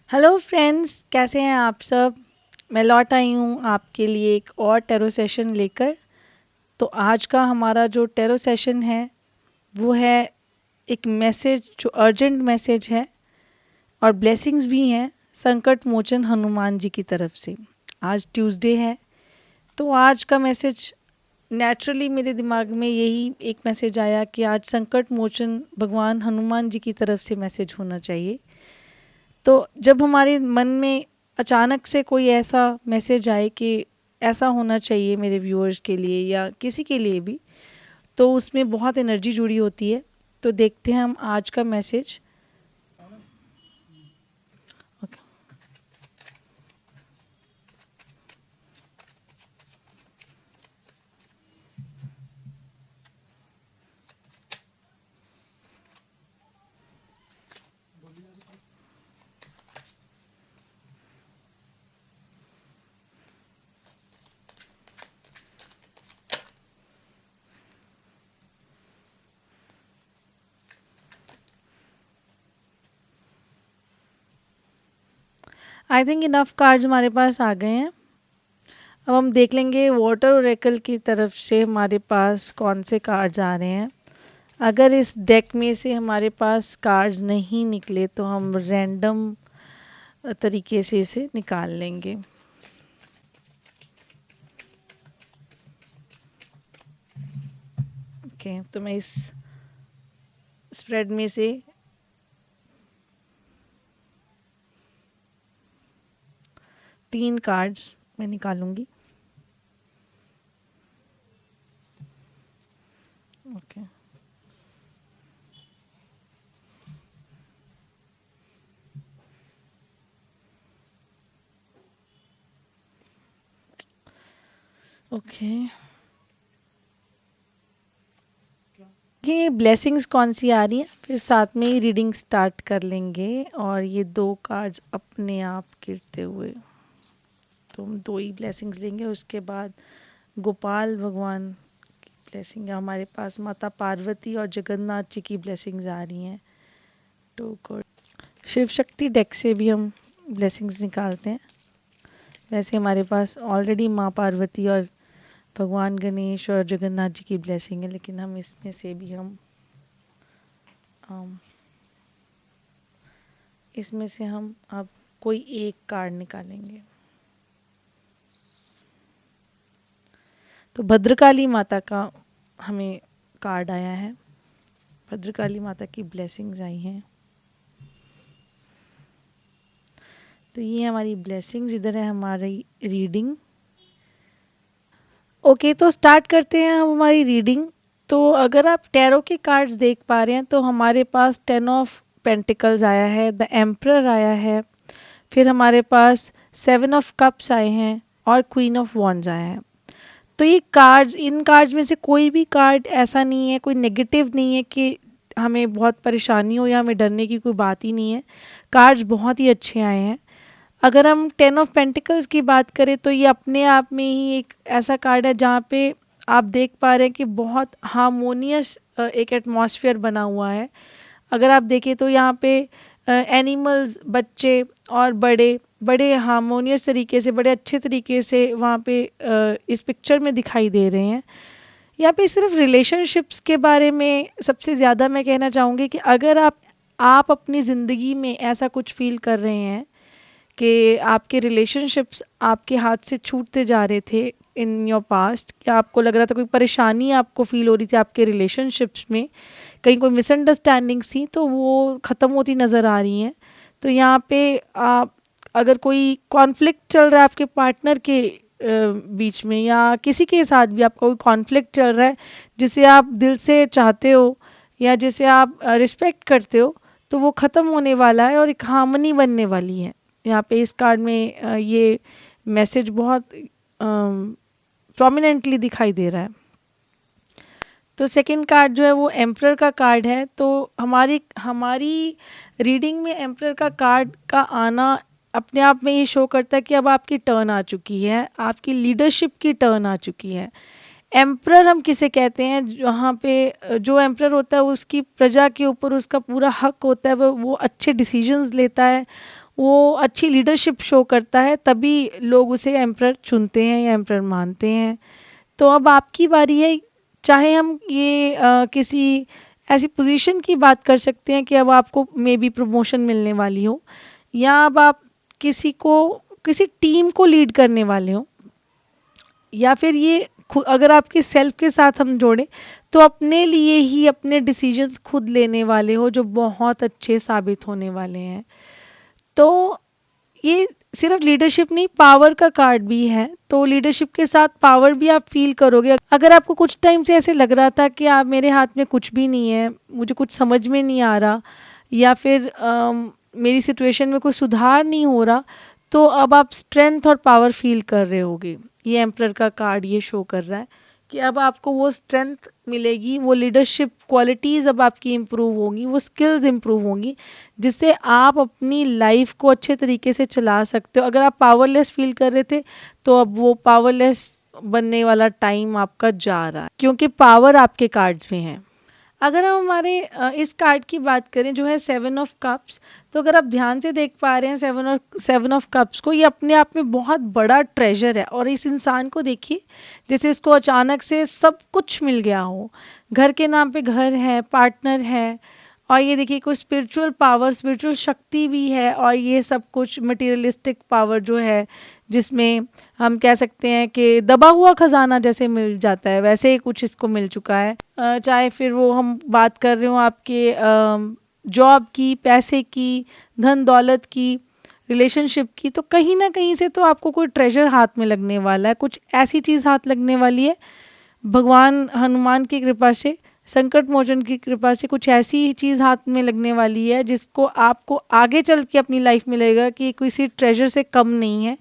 Hello friends, कैसे हैं आप सब। मैं लौट आई हूँ आपके लिए एक और टेरो सेशन लेकर। तो आज का हमारा जो टेरो सेशन है वो है एक मैसेज जो अर्जेंट मैसेज है और ब्लेसिंग्स भी हैं संकट मोचन हनुमान जी की तरफ से। आज ट्यूसडे है तो आज का मैसेज नेचुरली मेरे दिमाग में यही एक मैसेज आया कि आज संकट मोचन भगवान हनुमान जी की तरफ से मैसेज होना चाहिए। तो जब हमारे मन में अचानक से कोई ऐसा मैसेज आए कि ऐसा होना चाहिए मेरे व्यूअर्स के लिए या किसी के लिए भी, तो उसमें बहुत एनर्जी जुड़ी होती है। तो देखते हैं हम आज का message. Okay, I think enough cards हमारे पास आ गए हैं। अब हम देख लेंगे वाटर ओरेकल की तरफ से हमारे पास कौन से कार्ड्स आ रहे हैं। अगर इस डेक में से हमारे पास कार्ड्स नहीं निकले तो हम रैंडम तरीके से इसे निकाल लेंगे। ओके, तो मैं इस स्प्रेड में से 3 कार्ड्स मैं निकालूंगी। ओके, ओके, ये ब्लेसिंग्स कौन सी आ रही हैं, फिर साथ में ही रीडिंग स्टार्ट कर लेंगे। और ये 2 कार्ड्स अपने आप गिरते हुए, तो हम 2 ही ब्लेसिंग्स लेंगे। उसके बाद गोपाल भगवान की ब्लेसिंग, हमारे पास माता पार्वती और जगन्नाथ जी की ब्लेसिंग्स आ रही हैं। तो शिव शक्ति डेक से भी हम ब्लेसिंग्स निकालते हैं। वैसे हमारे पास ऑलरेडी माँ पार्वती और भगवान गणेश और जगन्नाथ जी की ब्लेसिंग है, लेकिन हम इसमें से भी हम इसमें से हम अब कोई एक कार्ड निकालेंगे। तो भद्रकाली माता का हमें कार्ड आया है। भद्रकाली माता की ब्लेसिंग्स आई हैं। तो ये हमारी ब्लेसिंग्स, इधर है हमारी रीडिंग। ओके, तो स्टार्ट करते हैं हम हमारी रीडिंग। तो अगर आप टैरो के कार्ड्स देख पा रहे हैं तो हमारे पास 10 ऑफ पेंटिकल्स आया है, द एम्परर आया है, फिर हमारे पास 7 ऑफ कप्स आए हैं और क्वीन ऑफ वॉन्ड्स आया है। तो ये कार्ड्स, इन कार्ड्स में से कोई भी कार्ड ऐसा नहीं है, कोई नेगेटिव नहीं है कि हमें बहुत परेशानी हो या हमें डरने की कोई बात ही नहीं है। कार्ड्स बहुत ही अच्छे आए हैं। अगर हम 10 ऑफ पेंटिकल्स की बात करें तो ये अपने आप में ही एक ऐसा कार्ड है जहाँ पे आप देख पा रहे हैं कि बहुत हार्मोनियस एक एटमॉस्फेयर बना हुआ है। अगर आप देखें तो यहाँ पे एनिमल्स, बच्चे और बड़े बड़े हार्मोनियस तरीके से, बड़े अच्छे तरीके से वहाँ पे इस पिक्चर में दिखाई दे रहे हैं। यहाँ पे सिर्फ रिलेशनशिप्स के बारे में सबसे ज़्यादा मैं कहना चाहूँगी कि अगर आप अपनी ज़िंदगी में ऐसा कुछ फील कर रहे हैं कि आपके रिलेशनशिप्स आपके हाथ से छूटते जा रहे थे इन योर पास्ट, या आपको लग रहा था कोई परेशानी आपको फील हो रही थी आपके रिलेशनशिप्स में, कहीं कोई मिसअंडरस्टैंडिंग्स थी, तो वो ख़त्म होती नज़र आ रही हैं। तो यहाँ पे आप, अगर कोई कॉन्फ्लिक्ट चल रहा है आपके पार्टनर के बीच में या किसी के साथ भी आपका कोई कॉन्फ्लिक्ट चल रहा है जिसे आप दिल से चाहते हो या जिसे आप रिस्पेक्ट करते हो, तो वो ख़त्म होने वाला है और एक हार्मनी बनने वाली है। यहाँ पे इस कार्ड में ये मैसेज बहुत प्रोमिनेंटली दिखाई दे रहा है। तो सेकंड कार्ड जो है वो एम्परर का कार्ड है। तो हमारी हमारी रीडिंग में एम्परर का कार्ड का आना अपने आप में ये शो करता है कि अब आपकी टर्न आ चुकी है, आपकी लीडरशिप की टर्न आ चुकी है। एम्परर हम किसे कहते हैं, जहाँ पे जो एम्परर होता है उसकी प्रजा के ऊपर उसका पूरा हक होता है, वो अच्छे डिसीजंस लेता है, वो अच्छी लीडरशिप शो करता है, तभी लोग उसे एम्परर चुनते हैं या एम्परर मानते हैं। तो अब आपकी बारी है। चाहे हम ये किसी ऐसी पोजीशन की बात कर सकते हैं कि अब आपको मे बी प्रमोशन मिलने वाली हो, या अब आप किसी टीम को लीड करने वाले हो, या फिर ये अगर आपके सेल्फ के साथ हम जोड़ें तो अपने लिए ही अपने डिसीजंस खुद लेने वाले हो, जो बहुत अच्छे साबित होने वाले हैं। तो ये सिर्फ लीडरशिप नहीं, पावर का कार्ड भी है। तो लीडरशिप के साथ पावर भी आप फील करोगे। अगर आपको कुछ टाइम से ऐसे लग रहा था कि आप मेरे हाथ में कुछ भी नहीं है, मुझे कुछ समझ में नहीं आ रहा, या फिर मेरी सिचुएशन में कोई सुधार नहीं हो रहा, तो अब आप स्ट्रेंथ और पावर फील कर रहे होगे। ये एम्परर का कार्ड ये शो कर रहा है कि अब आपको वो स्ट्रेंथ मिलेगी, वो लीडरशिप क्वालिटीज़ अब आपकी इम्प्रूव होंगी, वो स्किल्स इम्प्रूव होंगी, जिससे आप अपनी लाइफ को अच्छे तरीके से चला सकते हो। अगर आप पावरलेस फील कर रहे थे, तो अब वो पावरलेस बनने वाला टाइम आपका जा रहा है, क्योंकि पावर आपके कार्ड्स में है। अगर हम हमारे इस कार्ड की बात करें जो है 7 ऑफ कप्स, तो अगर आप ध्यान से देख पा रहे हैं 7 ऑफ कप्स को, ये अपने आप में बहुत बड़ा ट्रेजर है। और इस इंसान को देखिए जैसे इसको अचानक से सब कुछ मिल गया हो, घर के नाम पे घर है, पार्टनर है, और ये देखिए कोई स्पिरिचुअल पावर, स्पिरिचुअल शक्ति भी है, और ये सब कुछ मटेरियलिस्टिक पावर जो है, जिसमें हम कह सकते हैं कि दबा हुआ खजाना जैसे मिल जाता है, वैसे ही कुछ इसको मिल चुका है। चाहे फिर वो हम बात कर रहे हो आपके जॉब की, पैसे की, धन दौलत की, रिलेशनशिप की, तो कहीं ना कहीं से तो आपको कोई ट्रेजर हाथ में लगने वाला है, कुछ ऐसी चीज़ हाथ लगने वाली है भगवान हनुमान की कृपा से, संकट मोचन की कृपा से, कुछ ऐसी चीज़ हाथ में लगने वाली है जिसको आपको आगे चल के अपनी लाइफ में लगेगा कि किसी ट्रेजर से कम नहीं है,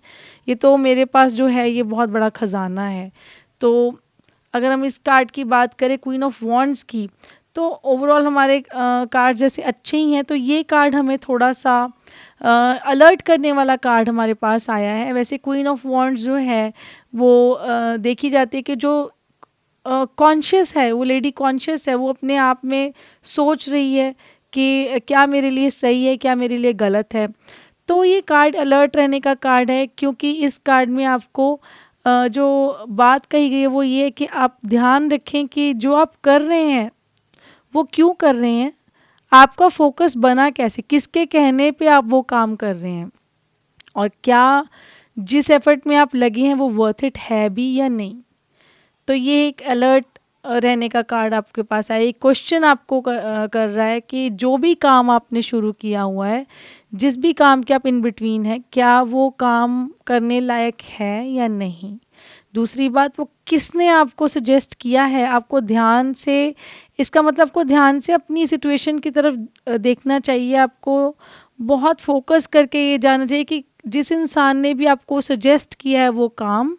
ये तो मेरे पास जो है ये बहुत बड़ा ख़जाना है। तो अगर हम इस कार्ड की बात करें क्वीन ऑफ वॉन्ड्स की, तो ओवरऑल हमारे कार्ड जैसे अच्छे ही हैं, तो ये कार्ड हमें थोड़ा सा अलर्ट करने वाला कार्ड हमारे पास आया है। वैसे क्वीन ऑफ वॉन्ड्स जो है वो देखी जाती है कि जो कॉन्शियस है, वो लेडी कॉन्शियस है, वो अपने आप में सोच रही है कि क्या मेरे लिए सही है, क्या मेरे लिए गलत है। तो ये कार्ड अलर्ट रहने का कार्ड है, क्योंकि इस कार्ड में आपको जो बात कही गई है वो ये है कि आप ध्यान रखें कि जो आप कर रहे हैं वो क्यों कर रहे हैं, आपका फोकस बना कैसे, किसके कहने पे आप वो काम कर रहे हैं, और क्या जिस एफर्ट में आप लगे हैं वो वर्थ इट है भी या नहीं। तो ये एक अलर्ट रहने का कार्ड आपके पास है। एक क्वेश्चन आपको कर रहा है कि जो भी काम आपने शुरू किया हुआ है, जिस भी काम के आप इन बिटवीन है, क्या वो काम करने लायक है या नहीं। दूसरी बात, वो किसने आपको सजेस्ट किया है, आपको ध्यान से, इसका मतलब आपको ध्यान से अपनी सिचुएशन की तरफ देखना चाहिए। आपको बहुत फोकस करके ये जानना चाहिए कि जिस इंसान ने भी आपको सजेस्ट किया है वो काम,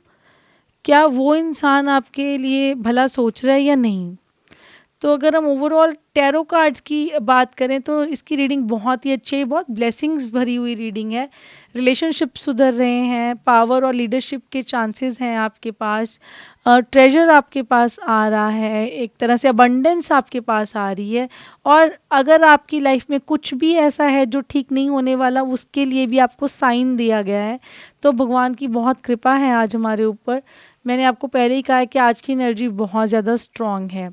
क्या वो इंसान आपके लिए भला सोच रहा है या नहीं। तो अगर हम ओवरऑल टैरो कार्ड्स की बात करें तो इसकी रीडिंग बहुत ही अच्छी है, बहुत ब्लेसिंग्स भरी हुई रीडिंग है। रिलेशनशिप सुधर रहे हैं, पावर और लीडरशिप के चांसेस हैं आपके पास, ट्रेजर आपके पास आ रहा है, एक तरह से अबंडेंस आपके पास आ रही है। और अगर आपकी लाइफ में कुछ भी ऐसा है जो ठीक नहीं होने वाला, उसके लिए भी आपको साइन दिया गया है। तो भगवान की बहुत कृपा है आज हमारे ऊपर। मैंने आपको पहले ही कहा है कि आज की एनर्जी बहुत ज़्यादा स्ट्रॉन्ग है।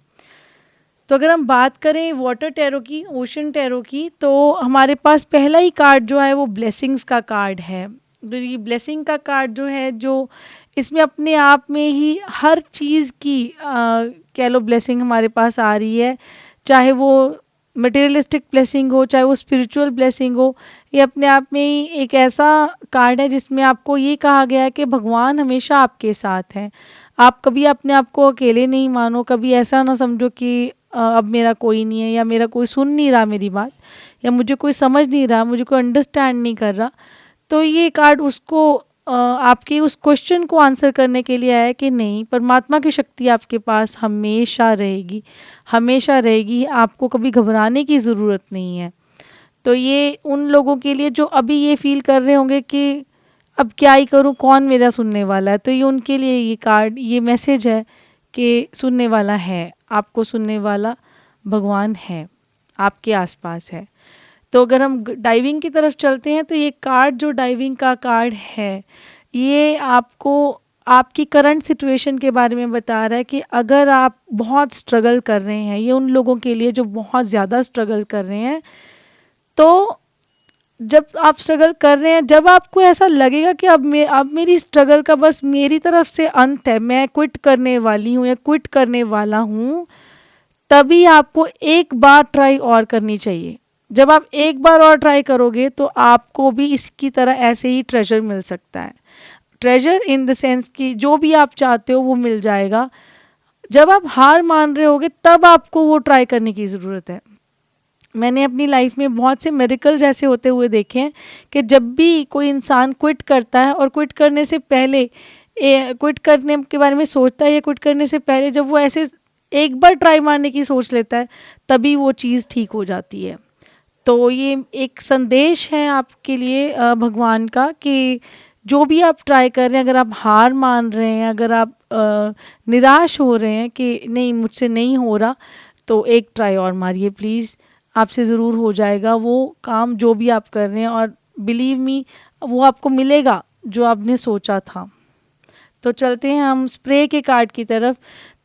तो अगर हम बात करें वाटर टैरो की, ओशन टैरो की, तो हमारे पास पहला ही कार्ड जो है वो ब्लेसिंग्स का कार्ड है। तो ये ब्लेसिंग का कार्ड जो है, जो इसमें अपने आप में ही हर चीज़ की कह लो ब्लेसिंग हमारे पास आ रही है, चाहे वो मटेरियलिस्टिक ब्लेसिंग हो, चाहे वो स्पिरिचुअल ब्लेसिंग हो। ये अपने आप में ही एक ऐसा कार्ड है जिसमें आपको ये कहा गया है कि भगवान हमेशा आपके साथ हैं। आप कभी अपने आप को अकेले नहीं मानो, कभी ऐसा ना समझो कि अब मेरा कोई नहीं है, या मेरा कोई सुन नहीं रहा मेरी बात, या मुझे कोई समझ नहीं रहा, मुझे कोई अंडरस्टैंड नहीं कर रहा। तो ये कार्ड उसको आपके उस क्वेश्चन को आंसर करने के लिए आया कि नहीं, परमात्मा की शक्ति आपके पास हमेशा रहेगी, हमेशा रहेगी, आपको कभी घबराने की ज़रूरत नहीं है। तो ये उन लोगों के लिए जो अभी ये फील कर रहे होंगे कि अब क्या ही करूं, कौन मेरा सुनने वाला है, तो ये उनके लिए ये कार्ड, ये मैसेज है कि सुनने वाला है, आपको सुनने वाला भगवान है, आपके आसपास है। तो अगर हम डाइविंग की तरफ चलते हैं तो ये कार्ड जो डाइविंग का कार्ड है, ये आपको आपकी करंट सिचुएशन के बारे में बता रहा है कि अगर आप बहुत स्ट्रगल कर रहे हैं, ये उन लोगों के लिए जो बहुत ज़्यादा स्ट्रगल कर रहे हैं। तो जब आप स्ट्रगल कर रहे हैं, जब आपको ऐसा लगेगा कि अब मेरी स्ट्रगल का बस मेरी तरफ से अंत है, मैं क्विट करने वाली हूँ या क्विट करने वाला हूँ, तभी आपको एक बार ट्राई और करनी चाहिए। जब आप एक बार और ट्राई करोगे तो आपको भी इसकी तरह ऐसे ही ट्रेजर मिल सकता है। ट्रेजर इन द सेंस कि जो भी आप चाहते हो वो मिल जाएगा। जब आप हार मान रहे होगे तब आपको वो ट्राई करने की ज़रूरत है। मैंने अपनी लाइफ में बहुत से मिरेकल्स ऐसे होते हुए देखे हैं कि जब भी कोई इंसान क्विट करता है और क्विट करने से पहले क्विट करने के बारे में सोचता है या क्विट करने से पहले जब वो ऐसे एक बार ट्राई मारने की सोच लेता है, तभी वो चीज़ ठीक हो जाती है। तो ये एक संदेश है आपके लिए भगवान का कि जो भी आप ट्राई कर रहे हैं, अगर आप हार मान रहे हैं, अगर आप निराश हो रहे हैं कि नहीं मुझसे नहीं हो रहा, तो एक ट्राई और मारिए प्लीज़, आपसे ज़रूर हो जाएगा वो काम जो भी आप कर रहे हैं। और बिलीव मी, वो आपको मिलेगा जो आपने सोचा था। तो चलते हैं हम स्प्रे के कार्ड की तरफ।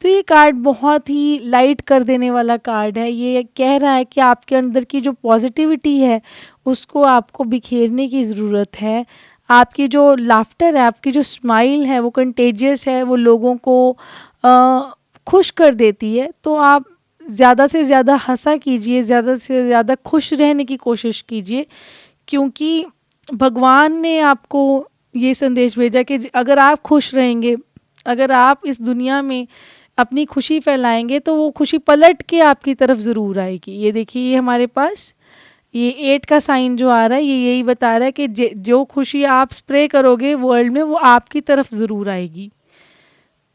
तो ये कार्ड बहुत ही लाइट कर देने वाला कार्ड है। ये कह रहा है कि आपके अंदर की जो पॉजिटिविटी है उसको आपको बिखेरने की ज़रूरत है। आपकी जो लाफ्टर है, आपकी जो स्माइल है, वो कंटेजियस है, वो लोगों को खुश कर देती है। तो आप ज़्यादा से ज़्यादा हंसा कीजिए, ज़्यादा से ज़्यादा खुश रहने की कोशिश कीजिए, क्योंकि भगवान ने आपको ये संदेश भेजा कि अगर आप खुश रहेंगे, अगर आप इस दुनिया में अपनी खुशी फैलाएंगे, तो वो खुशी पलट के आपकी तरफ ज़रूर आएगी। ये देखिए, ये हमारे पास ये 8 का साइन जो आ रहा है, ये यही बता रहा है कि जो खुशी आप स्प्रे करोगे वर्ल्ड में, वो आपकी तरफ ज़रूर आएगी।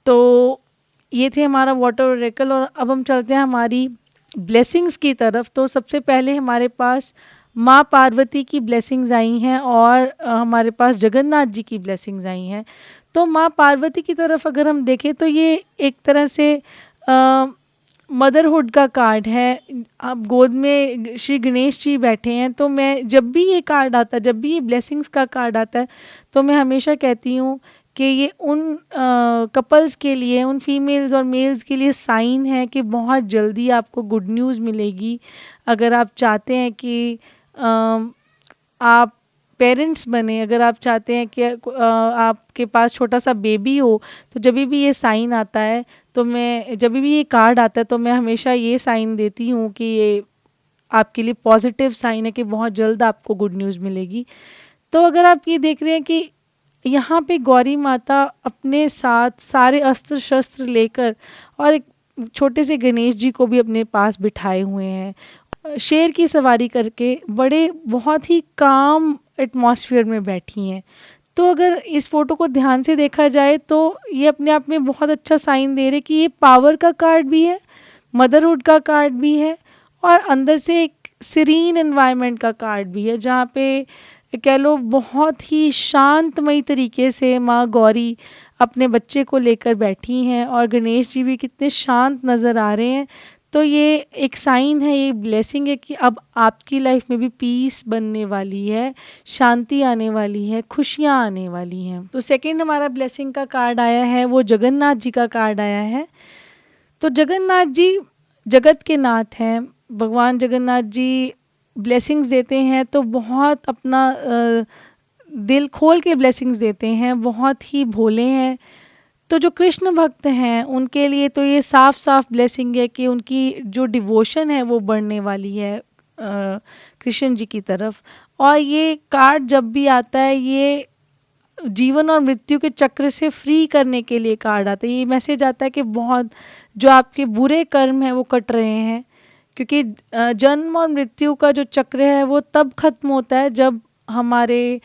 तो ये थे हमारा वाटर ओरेकल। और अब हम चलते हैं हमारी ब्लेसिंग्स की तरफ। तो सबसे पहले हमारे पास माँ पार्वती की ब्लेसिंग्स आई हैं और हमारे पास जगन्नाथ जी की ब्लेसिंग्स आई हैं। तो माँ पार्वती की तरफ अगर हम देखें तो ये एक तरह से मदरहुड का कार्ड है। अब गोद में श्री गणेश जी बैठे हैं। तो मैं जब भी ये कार्ड आता है, जब भी ये ब्लेसिंग्स का कार्ड आता है, तो मैं हमेशा कहती हूँ कि ये उन कपल्स के लिए, उन फीमेल्स और मेल्स के लिए साइन है कि बहुत जल्दी आपको गुड न्यूज़ मिलेगी। अगर आप चाहते हैं कि आप पेरेंट्स बने, अगर आप चाहते हैं कि आपके पास छोटा सा बेबी हो, तो जब भी ये साइन आता है, तो मैं जब भी ये कार्ड आता है तो मैं हमेशा ये साइन देती हूँ कि ये आपके लिए पॉजिटिव साइन है कि बहुत जल्द आपको गुड न्यूज़ मिलेगी। तो अगर आप ये देख रहे हैं कि यहाँ पे गौरी माता अपने साथ सारे अस्त्र शस्त्र लेकर और एक छोटे से गणेश जी को भी अपने पास बिठाए हुए हैं, शेर की सवारी करके बड़े बहुत ही काम एटमॉस्फेयर में बैठी हैं। तो अगर इस फोटो को ध्यान से देखा जाए तो ये अपने आप में बहुत अच्छा साइन दे रहे कि ये पावर का कार्ड भी है, मदरहुड का कार्ड भी है, और अंदर से एक सीरीन एनवायरनमेंट का कार्ड भी है, जहाँ पे कह लो बहुत ही शांतमयी तरीके से माँ गौरी अपने बच्चे को लेकर बैठी हैं और गणेश जी भी कितने शांत नज़र आ रहे हैं। तो ये एक साइन है, ये ब्लेसिंग है कि अब आपकी लाइफ में भी पीस बनने वाली है, शांति आने वाली है, खुशियाँ आने वाली हैं। तो सेकंड हमारा ब्लेसिंग का कार्ड आया है, वो जगन्नाथ जी का कार्ड आया है। तो जगन्नाथ जी जगत के नाथ हैं। भगवान जगन्नाथ जी ब्लेसिंग्स देते हैं तो बहुत अपना दिल खोल के ब्लेसिंग्स देते हैं, बहुत ही भोले हैं। तो जो कृष्ण भक्त हैं उनके लिए तो ये साफ साफ ब्लेसिंग है कि उनकी जो डिवोशन है वो बढ़ने वाली है कृष्ण जी की तरफ। और ये कार्ड जब भी आता है, ये जीवन और मृत्यु के चक्र से फ्री करने के लिए कार्ड आता है। ये मैसेज आता है कि बहुत जो आपके बुरे कर्म हैं वो कट रहे हैं, क्योंकि जन्म और मृत्यु का जो चक्र है वो तब खत्म होता है जब हमारे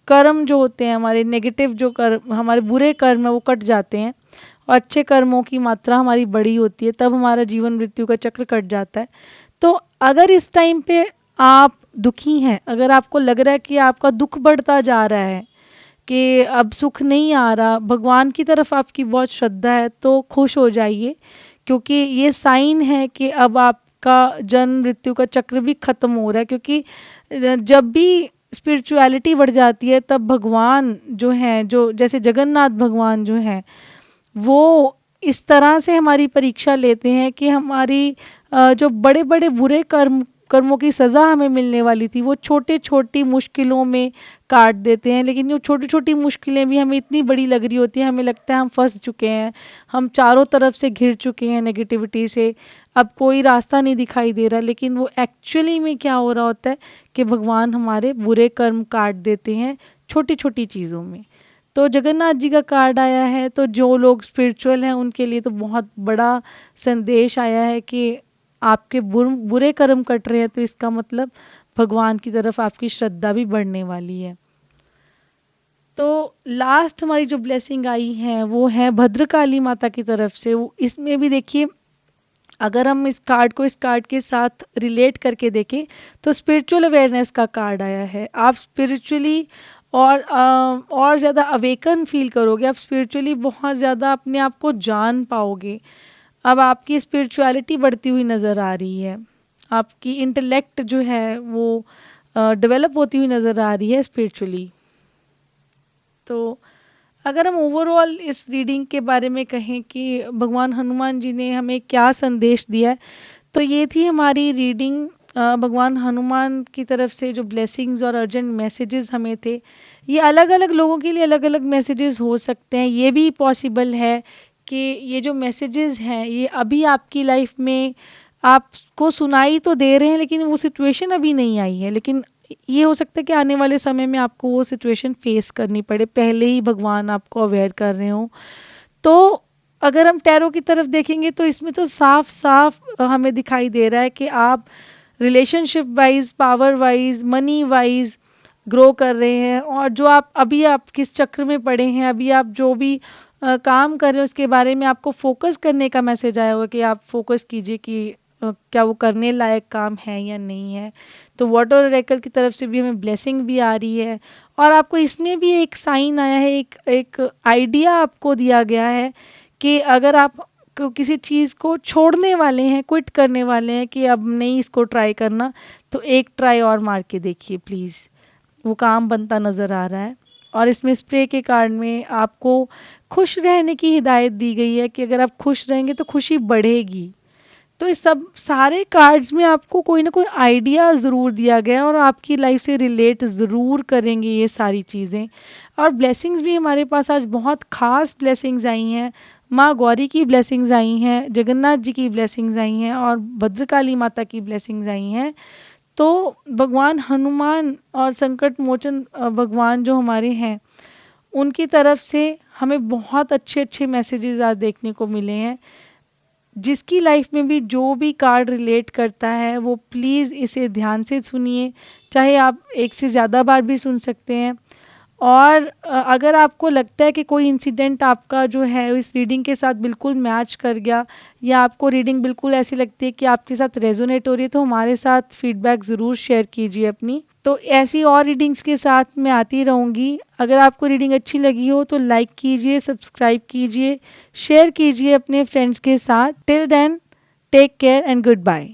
कर्म जो होते हैं, हमारे नेगेटिव जो कर्म, हमारे बुरे कर्म है वो कट जाते हैं और अच्छे कर्मों की मात्रा हमारी बड़ी होती है, तब हमारा जीवन मृत्यु का चक्र कट जाता है। तो अगर इस टाइम पे आप दुखी हैं, अगर आपको लग रहा है कि आपका दुख बढ़ता जा रहा है, कि अब सुख नहीं आ रहा, भगवान की तरफ आपकी बहुत श्रद्धा है, तो खुश हो जाइए, क्योंकि ये साइन है कि अब आप का जन्म मृत्यु का चक्र भी ख़त्म हो रहा है, क्योंकि जब भी स्पिरिचुअलिटी बढ़ जाती है तब भगवान जो हैं, जो जैसे जगन्नाथ भगवान जो हैं, वो इस तरह से हमारी परीक्षा लेते हैं कि हमारी जो बड़े बड़े बुरे कर्मों की सज़ा हमें मिलने वाली थी वो छोटे छोटी मुश्किलों में काट देते हैं। लेकिन जो छोटी छोटी मुश्किलें भी हमें इतनी बड़ी लग रही होती हैं, हमें लगता है हम फंस चुके हैं, हम चारों तरफ से घिर चुके हैं नेगेटिविटी से, अब कोई रास्ता नहीं दिखाई दे रहा। लेकिन वो एक्चुअली में क्या हो रहा होता है कि भगवान हमारे बुरे कर्म काट देते हैं छोटी छोटी चीज़ों में। तो जगन्नाथ जी का कार्ड आया है, तो जो लोग स्पिरिचुअल हैं उनके लिए तो बहुत बड़ा संदेश आया है कि आपके बुरे कर्म कट रहे हैं, तो इसका मतलब भगवान की तरफ आपकी श्रद्धा भी बढ़ने वाली है। तो लास्ट हमारी जो ब्लेसिंग आई है वो है भद्रकाली माता की तरफ से। इसमें भी देखिए, अगर हम इस कार्ड के साथ रिलेट करके देखें तो स्पिरिचुअल अवेयरनेस का कार्ड आया है। आप स्पिरिचुअली और ज़्यादा अवेकन फील करोगे, आप स्पिरिचुअली बहुत ज़्यादा अपने आप को जान पाओगे। अब आपकी स्पिरिचुअलिटी बढ़ती हुई नज़र आ रही है, आपकी इंटेलेक्ट जो है वो डेवलप होती हुई नज़र आ रही है स्पिरिचुअली। तो अगर हम ओवरऑल इस रीडिंग के बारे में कहें कि भगवान हनुमान जी ने हमें क्या संदेश दिया है, तो ये थी हमारी रीडिंग। भगवान हनुमान की तरफ से जो ब्लेसिंग्स और अर्जेंट मैसेजेस हमें थे, ये अलग अलग लोगों के लिए अलग अलग मैसेजेस हो सकते हैं। ये भी पॉसिबल है कि ये जो मैसेजेस हैं ये अभी आपकी लाइफ में आपको सुनाई तो दे रहे हैं, लेकिन वो सिचुएशन अभी नहीं आई है। लेकिन ये हो सकता है कि आने वाले समय में आपको वो सिचुएशन फेस करनी पड़े, पहले ही भगवान आपको अवेयर कर रहे हो। तो अगर हम टैरो की तरफ देखेंगे तो इसमें तो साफ साफ हमें दिखाई दे रहा है कि आप relationship wise, power wise, money wise grow कर रहे हैं। और जो आप किस चक्र में पड़े हैं, अभी आप जो भी काम कर रहे हो उसके बारे में आपको फोकस करने का मैसेज आया हुआ कि आप फोकस कीजिए कि क्या वो करने लायक काम है या नहीं है। तो वाटर ऑरेकल की तरफ से भी हमें ब्लेसिंग भी आ रही है, और आपको इसमें भी एक साइन आया है, एक आइडिया आपको दिया गया है कि अगर आप किसी चीज़ को छोड़ने वाले हैं, क्विट करने वाले हैं कि अब नहीं इसको ट्राई करना, तो एक ट्राई और मार के देखिए प्लीज़, वो काम बनता नज़र आ रहा है। और इसमें स्प्रे के कार्ड में आपको खुश रहने की हिदायत दी गई है कि अगर आप खुश रहेंगे तो खुशी बढ़ेगी। तो इस सब सारे कार्ड्स में आपको कोई ना कोई आइडिया ज़रूर दिया गया है और आपकी लाइफ से रिलेट ज़रूर करेंगे ये सारी चीज़ें। और ब्लेसिंग्स भी हमारे पास आज बहुत ख़ास ब्लेसिंग्स आई हैं। माँ गौरी की ब्लेसिंग्स आई हैं, जगन्नाथ जी की ब्लेसिंग्स आई हैं, और भद्रकाली माता की ब्लेसिंग्स आई हैं। तो भगवान हनुमान और संकट मोचन भगवान जो हमारे हैं, उनकी तरफ से हमें बहुत अच्छे अच्छे मैसेजेस आज देखने को मिले हैं। जिसकी लाइफ में भी जो भी कार्ड रिलेट करता है वो प्लीज़ इसे ध्यान से सुनिए, चाहे आप एक से ज़्यादा बार भी सुन सकते हैं। और अगर आपको लगता है कि कोई इंसिडेंट आपका जो है इस रीडिंग के साथ बिल्कुल मैच कर गया, या आपको रीडिंग बिल्कुल ऐसी लगती है कि आपके साथ रेजोनेट हो रही है, तो हमारे साथ फीडबैक ज़रूर शेयर कीजिए अपनी। तो ऐसी और रीडिंग्स के साथ मैं आती रहूँगी। अगर आपको रीडिंग अच्छी लगी हो तो लाइक कीजिए, सब्सक्राइब कीजिए, शेयर कीजिए अपने फ्रेंड्स के साथ। Till then, take care and good bye.